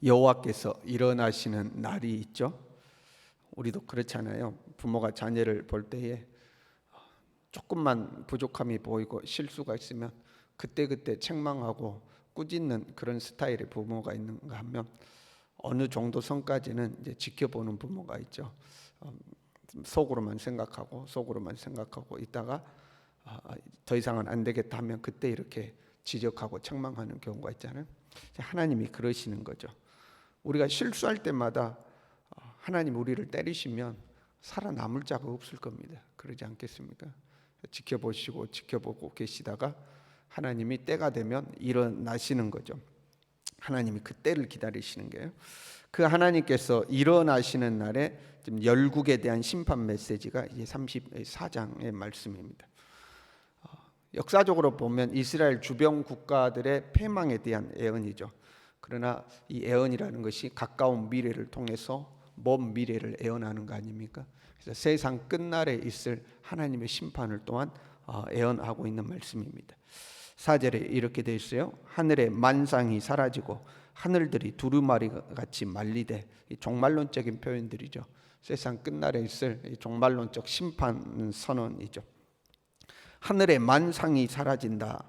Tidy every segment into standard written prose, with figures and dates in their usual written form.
여호와께서 일어나시는 날이 있죠. 우리도 그렇잖아요. 부모가 자녀를 볼 때에 조금만 부족함이 보이고 실수가 있으면 그때그때 책망하고 꾸짖는 그런 스타일의 부모가 있는가 하면 어느 정도 선까지는 이제 지켜보는 부모가 있죠. 속으로만 생각하고 있다가 더 이상은 안 되겠다 하면 그때 이렇게 지적하고 책망하는 경우가 있잖아요. 하나님이 그러시는 거죠. 우리가 실수할 때마다 하나님 우리를 때리시면 살아남을 자가 없을 겁니다. 그러지 않겠습니까? 지켜보고 계시다가 하나님이 때가 되면 일어나시는 거죠. 하나님이 그 때를 기다리시는 거예요. 그 하나님께서 일어나시는 날에 지금 열국에 대한 심판 메시지가 이제 34장의 말씀입니다. 역사적으로 보면 이스라엘 주변 국가들의 패망에 대한 예언이죠. 그러나 이 예언이라는 것이 가까운 미래를 통해서 먼 미래를 예언하는 거 아닙니까? 그래서 세상 끝날에 있을 하나님의 심판을 또한 예언하고 있는 말씀입니다. 4절에 이렇게 되어 있어요. 하늘의 만상이 사라지고 하늘들이 두루마리 같이 말리되, 종말론적인 표현들이죠. 세상 끝날에 있을 종말론적 심판 선언이죠. 하늘의 만상이 사라진다.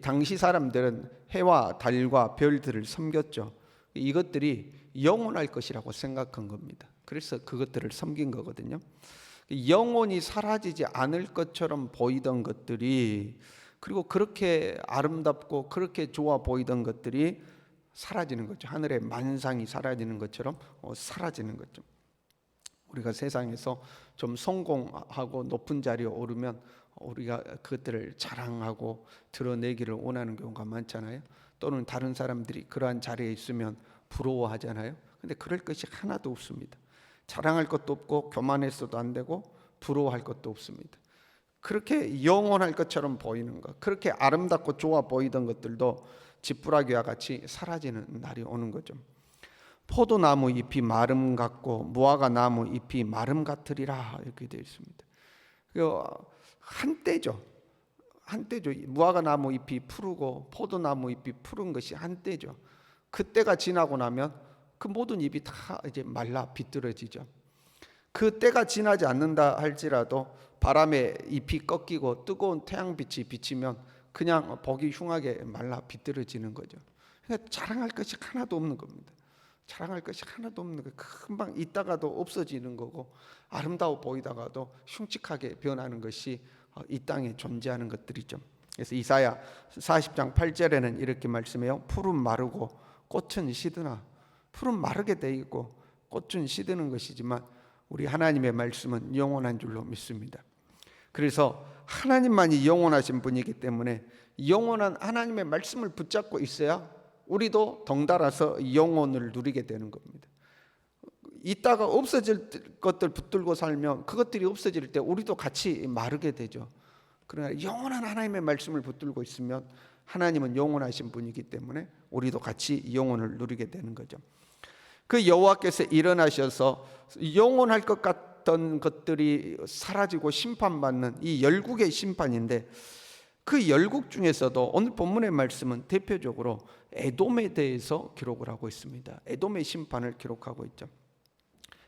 당시 사람들은 해와 달과 별들을 섬겼죠. 이것들이 영원할 것이라고 생각한 겁니다. 그래서 그것들을 섬긴 거거든요. 영원히 사라지지 않을 것처럼 보이던 것들이, 그리고 그렇게 아름답고 그렇게 좋아 보이던 것들이 사라지는 거죠. 하늘의 만상이 사라지는 것처럼 사라지는 거죠. 우리가 세상에서 좀 성공하고 높은 자리에 오르면 우리가 그것들을 자랑하고 드러내기를 원하는 경우가 많잖아요. 또는 다른 사람들이 그러한 자리에 있으면 부러워하잖아요. 근데 그럴 것이 하나도 없습니다. 자랑할 것도 없고 교만해서도 안 되고 부러워할 것도 없습니다. 그렇게 영원할 것처럼 보이는 것, 그렇게 아름답고 좋아 보이던 것들도 지푸라기와 같이 사라지는 날이 오는 거죠. 포도나무 잎이 마름 같고 무화과 나무 잎이 마름 같으리라, 이렇게 되어 있습니다. 한때죠. 무화과 나무 잎이 푸르고 포도나무 잎이 푸른 것이 한때죠. 그때가 지나고 나면 그 모든 잎이 다 이제 말라 비뚤어지죠. 그 때가 지나지 않는다 할지라도 바람에 잎이 꺾이고 뜨거운 태양빛이 비치면 그냥 보기 흉하게 말라 비뚤어지는 거죠. 그러니까 자랑할 것이 하나도 없는 겁니다. 자랑할 것이 하나도 없는 거예요. 금방 있다가도 없어지는 거고, 아름다워 보이다가도 흉측하게 변하는 것이 이 땅에 존재하는 것들이죠. 그래서 이사야 40장 8절에는 이렇게 말씀해요. 풀은 마르고 꽃은 시드나. 풀은 마르게 돼 있고 꽃은 시드는 것이지만 우리 하나님의 말씀은 영원한 줄로 믿습니다. 그래서 하나님만이 영원하신 분이기 때문에 영원한 하나님의 말씀을 붙잡고 있어야 우리도 덩달아서 영혼을 누리게 되는 겁니다. 이따가 없어질 것들 붙들고 살면 그것들이 없어질 때 우리도 같이 마르게 되죠. 그러나 영원한 하나님의 말씀을 붙들고 있으면 하나님은 영원하신 분이기 때문에 우리도 같이 영혼을 누리게 되는 거죠. 그 여호와께서 일어나셔서 영원할 것 같던 것들이 사라지고 심판받는 이 열국의 심판인데, 그 열국 중에서도 오늘 본문의 말씀은 대표적으로 에돔에 대해서 기록을 하고 있습니다. 에돔의 심판을 기록하고 있죠.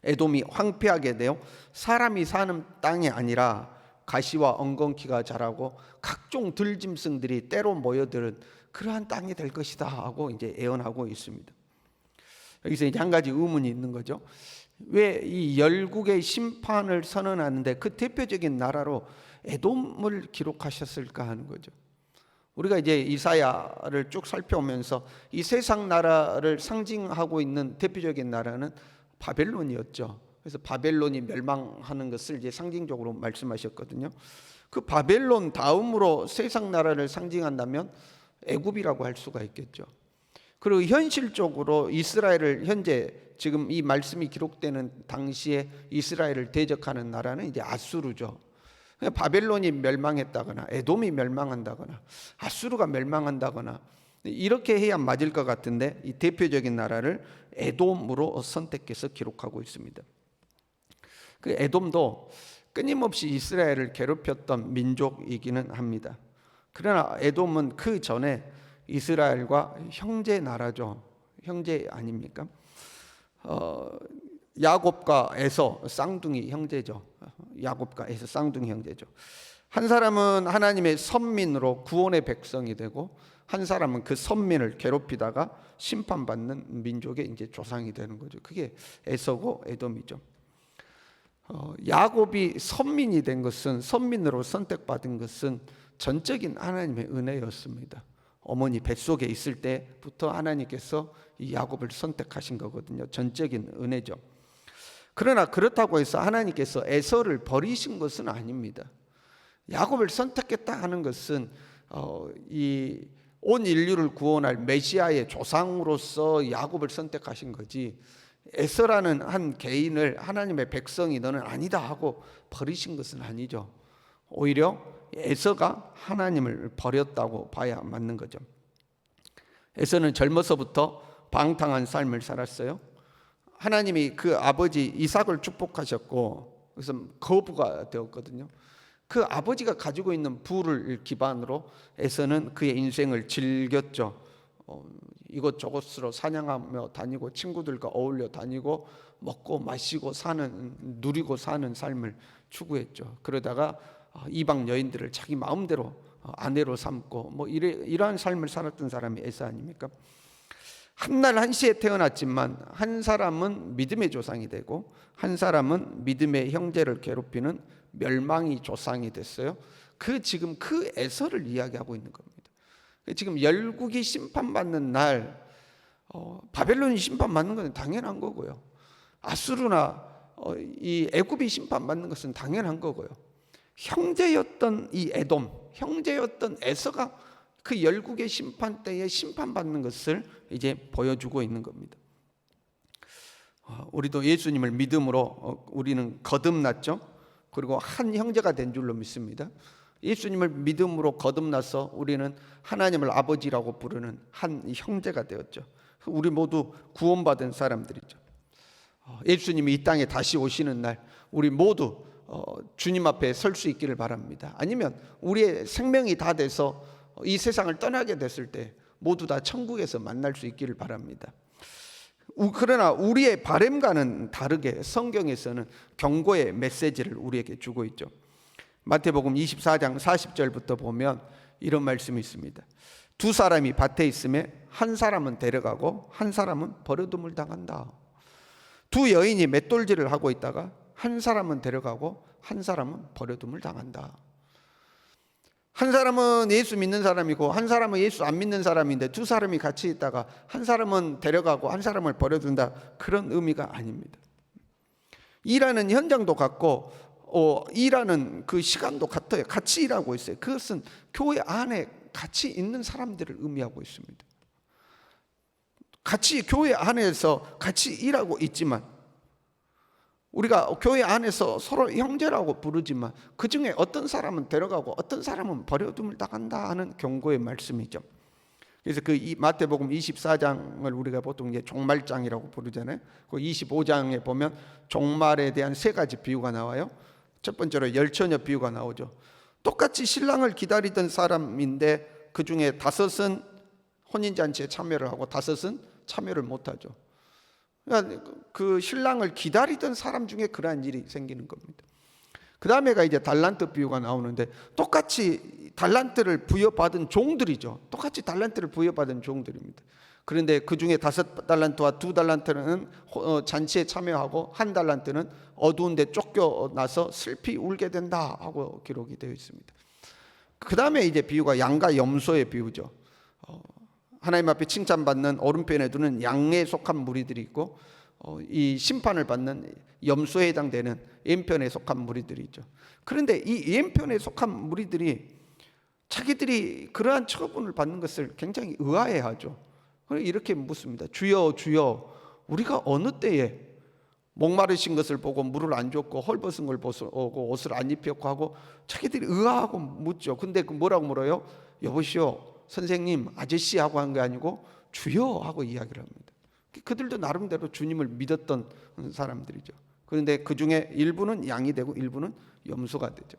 에돔이 황폐하게 되어 사람이 사는 땅이 아니라 가시와 엉겅퀴가 자라고 각종 들짐승들이 때로 모여드는 그러한 땅이 될 것이다 하고 이제 예언하고 있습니다. 여기서 이제 한 가지 의문이 있는 거죠. 왜 이 열국의 심판을 선언하는데 그 대표적인 나라로 에돔을 기록하셨을까 하는 거죠. 우리가 이제 이사야를 쭉 살펴오면서 이 세상 나라를 상징하고 있는 대표적인 나라는 바벨론이었죠. 그래서 바벨론이 멸망하는 것을 이제 상징적으로 말씀하셨거든요. 그 바벨론 다음으로 세상 나라를 상징한다면 애굽이라고 할 수가 있겠죠. 그리고 현실적으로 이스라엘을 현재 지금 이 말씀이 기록되는 당시에 이스라엘을 대적하는 나라는 이제 아수르죠. 바벨론이 멸망했다거나 에돔이 멸망한다거나 아수르가 멸망한다거나 이렇게 해야 맞을 것 같은데, 이 대표적인 나라를 에돔으로 선택해서 기록하고 있습니다. 그 에돔도 끊임없이 이스라엘을 괴롭혔던 민족이기는 합니다. 그러나 에돔은 그 전에 이스라엘과 형제 나라죠. 형제 아닙니까? 야곱과 에서 쌍둥이 형제죠. 야곱과 에서 쌍둥이 형제죠. 한 사람은 하나님의 선민으로 구원의 백성이 되고, 한 사람은 그 선민을 괴롭히다가 심판받는 민족의 이제 조상이 되는 거죠. 그게 에서고 에돔이죠. 야곱이 선민이 된 것은, 선민으로 선택받은 것은 전적인 하나님의 은혜였습니다. 어머니 뱃속에 있을 때부터 하나님께서 이 야곱을 선택하신 거거든요. 전적인 은혜죠. 그러나 그렇다고 해서 하나님께서 에서를 버리신 것은 아닙니다. 야곱을 선택했다 하는 것은 이 온 인류를 구원할 메시아의 조상으로서 야곱을 선택하신 거지, 에서라는 한 개인을 하나님의 백성이 너는 아니다 하고 버리신 것은 아니죠. 오히려 에서가 하나님을 버렸다고 봐야 맞는 거죠. 에서는 젊어서부터 방탕한 삶을 살았어요. 하나님이 그 아버지 이삭을 축복하셨고, 그래서 거부가 되었거든요. 그 아버지가 가지고 있는 부를 기반으로 에서는 그의 인생을 즐겼죠. 이곳저곳으로 사냥하며 다니고 친구들과 어울려 다니고 먹고 마시고 누리고 사는 삶을 추구했죠. 그러다가 이방 여인들을 자기 마음대로 아내로 삼고 이러한 삶을 살았던 사람이 에서 아닙니까? 한날 한시에 태어났지만 한 사람은 믿음의 조상이 되고 한 사람은 믿음의 형제를 괴롭히는 멸망의 조상이 됐어요. 지금 그 에서를 이야기하고 있는 겁니다. 지금 열국이 심판받는 날, 바벨론이 심판받는 것은 당연한 거고요. 아수르나 이 애굽이 심판받는 것은 당연한 거고요. 형제였던 이 에돔, 형제였던 에서가 그 열국의 심판 때에 심판받는 것을 이제 보여주고 있는 겁니다. 우리도 예수님을 믿음으로 우리는 거듭났죠. 그리고 한 형제가 된 줄로 믿습니다. 예수님을 믿음으로 거듭나서 우리는 하나님을 아버지라고 부르는 한 형제가 되었죠. 우리 모두 구원받은 사람들이죠. 예수님이 이 땅에 다시 오시는 날 우리 모두 주님 앞에 설 수 있기를 바랍니다. 아니면 우리의 생명이 다 돼서 이 세상을 떠나게 됐을 때 모두 다 천국에서 만날 수 있기를 바랍니다. 그러나 우리의 바람과는 다르게 성경에서는 경고의 메시지를 우리에게 주고 있죠. 마태복음 24장 40절부터 보면 이런 말씀이 있습니다. 두 사람이 밭에 있음에 한 사람은 데려가고 한 사람은 버려둠을 당한다. 두 여인이 맷돌질을 하고 있다가 한 사람은 데려가고 한 사람은 버려둠을 당한다. 한 사람은 예수 믿는 사람이고 한 사람은 예수 안 믿는 사람인데 두 사람이 같이 있다가 한 사람은 데려가고 한 사람을 버려둔다, 그런 의미가 아닙니다. 일하는 현장도 같고 일하는 그 시간도 같아요. 같이 일하고 있어요. 그것은 교회 안에 같이 있는 사람들을 의미하고 있습니다. 같이 교회 안에서 같이 일하고 있지만, 우리가 교회 안에서 서로 형제라고 부르지만 그 중에 어떤 사람은 데려가고 어떤 사람은 버려둠을 당한다 하는 경고의 말씀이죠. 그래서 그 마태복음 24장을 우리가 보통 이제 종말장이라고 부르잖아요. 그 25장에 보면 종말에 대한 세 가지 비유가 나와요. 첫 번째로 열처녀 비유가 나오죠. 똑같이 신랑을 기다리던 사람인데 그 중에 다섯은 혼인잔치에 참여를 하고 다섯은 참여를 못하죠. 그러니까 그 신랑을 기다리던 사람 중에 그러한 일이 생기는 겁니다. 그 다음에가 이제 달란트 비유가 나오는데 똑같이 달란트를 부여받은 종들이죠. 똑같이 달란트를 부여받은 종들입니다. 그런데 그 중에 5달란트와 2달란트는 잔치에 참여하고 1달란트는 어두운 데 쫓겨나서 슬피 울게 된다 하고 기록이 되어 있습니다. 그 다음에 이제 비유가 양과 염소의 비유죠. 하나님 앞에 칭찬받는 오른편에 두는 양에 속한 무리들이 있고 이 심판을 받는 염소에 해당되는 왼편에 속한 무리들이 있죠. 그런데 이 왼편에 속한 무리들이 자기들이 그러한 처분을 받는 것을 굉장히 의아해하죠. 그래서 이렇게 묻습니다. 주여 주여, 우리가 어느 때에 목마르신 것을 보고 물을 안 줬고 헐벗은 걸 보고 옷을 안 입혔고 하고 자기들이 의아하고 묻죠. 근데 뭐라고 물어요? 여보시오, 선생님, 아저씨 하고 한 게 아니고 주여 하고 이야기를 합니다. 그들도 나름대로 주님을 믿었던 사람들이죠. 그런데 그 중에 일부는 양이 되고 일부는 염소가 되죠.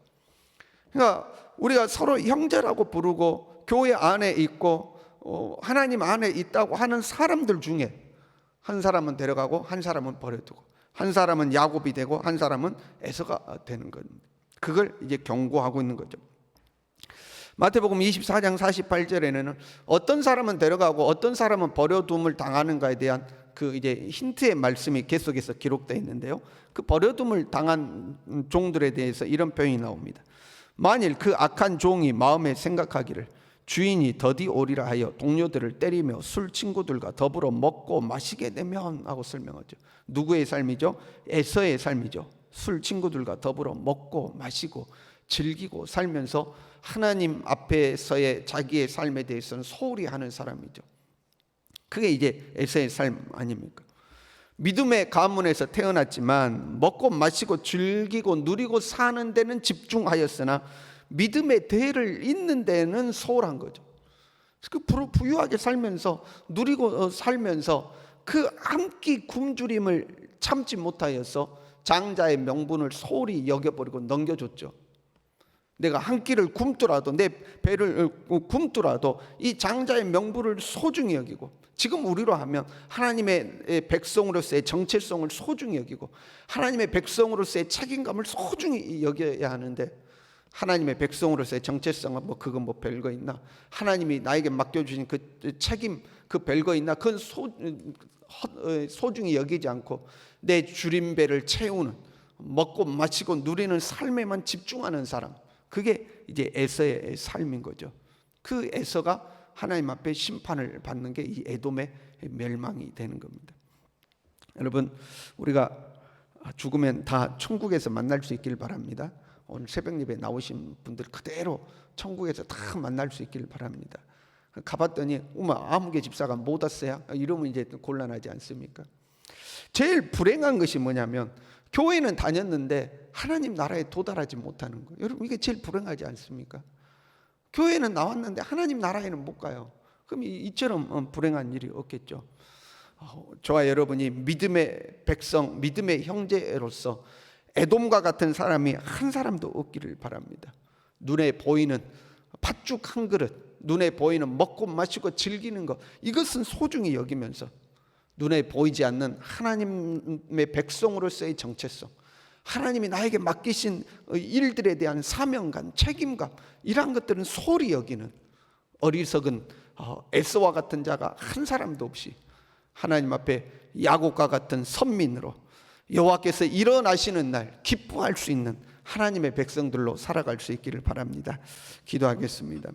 그러니까 우리가 서로 형제라고 부르고 교회 안에 있고 하나님 안에 있다고 하는 사람들 중에 한 사람은 데려가고 한 사람은 버려두고, 한 사람은 야곱이 되고 한 사람은 에서가 되는 겁니다. 그걸 이제 경고하고 있는 거죠. 마태복음 24장 48절에는 어떤 사람은 데려가고 어떤 사람은 버려둠을 당하는가에 대한 그 이제 힌트의 말씀이 계속해서 기록되어 있는데요. 그 버려둠을 당한 종들에 대해서 이런 표현이 나옵니다. 만일 그 악한 종이 마음에 생각하기를 주인이 더디 오리라 하여 동료들을 때리며 술 친구들과 더불어 먹고 마시게 되면 하고 설명하죠. 누구의 삶이죠? 에서의 삶이죠. 술 친구들과 더불어 먹고 마시고 즐기고 살면서 하나님 앞에서의 자기의 삶에 대해서는 소홀히 하는 사람이죠. 그게 이제 에서의 삶 아닙니까? 믿음의 가문에서 태어났지만 먹고 마시고 즐기고 누리고 사는 데는 집중하였으나 믿음의 대를 잇는 데는 소홀한 거죠. 그 부유하게 살면서 누리고 살면서 그 한 끼 굶주림을 참지 못하여서 장자의 명분을 소홀히 여겨버리고 넘겨줬죠. 내가 한 끼를 굶더라도, 내 배를 굶더라도 이 장자의 명분을 소중히 여기고, 지금 우리로 하면 하나님의 백성으로서의 정체성을 소중히 여기고 하나님의 백성으로서의 책임감을 소중히 여겨야 하는데, 하나님의 백성으로서의 정체성은 뭐 그건 뭐 별거 있나? 하나님이 나에게 맡겨주신 그 책임, 그 별거 있나? 그건 소중히 여기지 않고 내 줄임배를 채우는, 먹고 마시고 누리는 삶에만 집중하는 사람, 그게 이제 에서의 삶인 거죠. 그 에서가 하나님 앞에 심판을 받는 게 이 에돔의 멸망이 되는 겁니다. 여러분, 우리가 죽으면 다 천국에서 만날 수 있길 바랍니다. 오늘 새벽 예배 나오신 분들 그대로 천국에서 다 만날 수 있길 바랍니다. 가봤더니 아무개 집사가 못 왔어요? 이러면 이제 곤란하지 않습니까? 제일 불행한 것이 뭐냐면 교회는 다녔는데 하나님 나라에 도달하지 못하는 거예요. 여러분, 이게 제일 불행하지 않습니까? 교회는 나왔는데 하나님 나라에는 못 가요. 그럼 이처럼 불행한 일이 없겠죠. 저와 여러분이 믿음의 백성, 믿음의 형제로서 에돔과 같은 사람이 한 사람도 없기를 바랍니다. 눈에 보이는 팥죽 한 그릇, 눈에 보이는 먹고 마시고 즐기는 것, 이것은 소중히 여기면서 눈에 보이지 않는 하나님의 백성으로서의 정체성, 하나님이 나에게 맡기신 일들에 대한 사명감, 책임감, 이러한 것들은 소홀히 여기는 어리석은 에서와 같은 자가 한 사람도 없이 하나님 앞에 야곱과 같은 선민으로 여호와께서 일어나시는 날 기뻐할 수 있는 하나님의 백성들로 살아갈 수 있기를 바랍니다. 기도하겠습니다.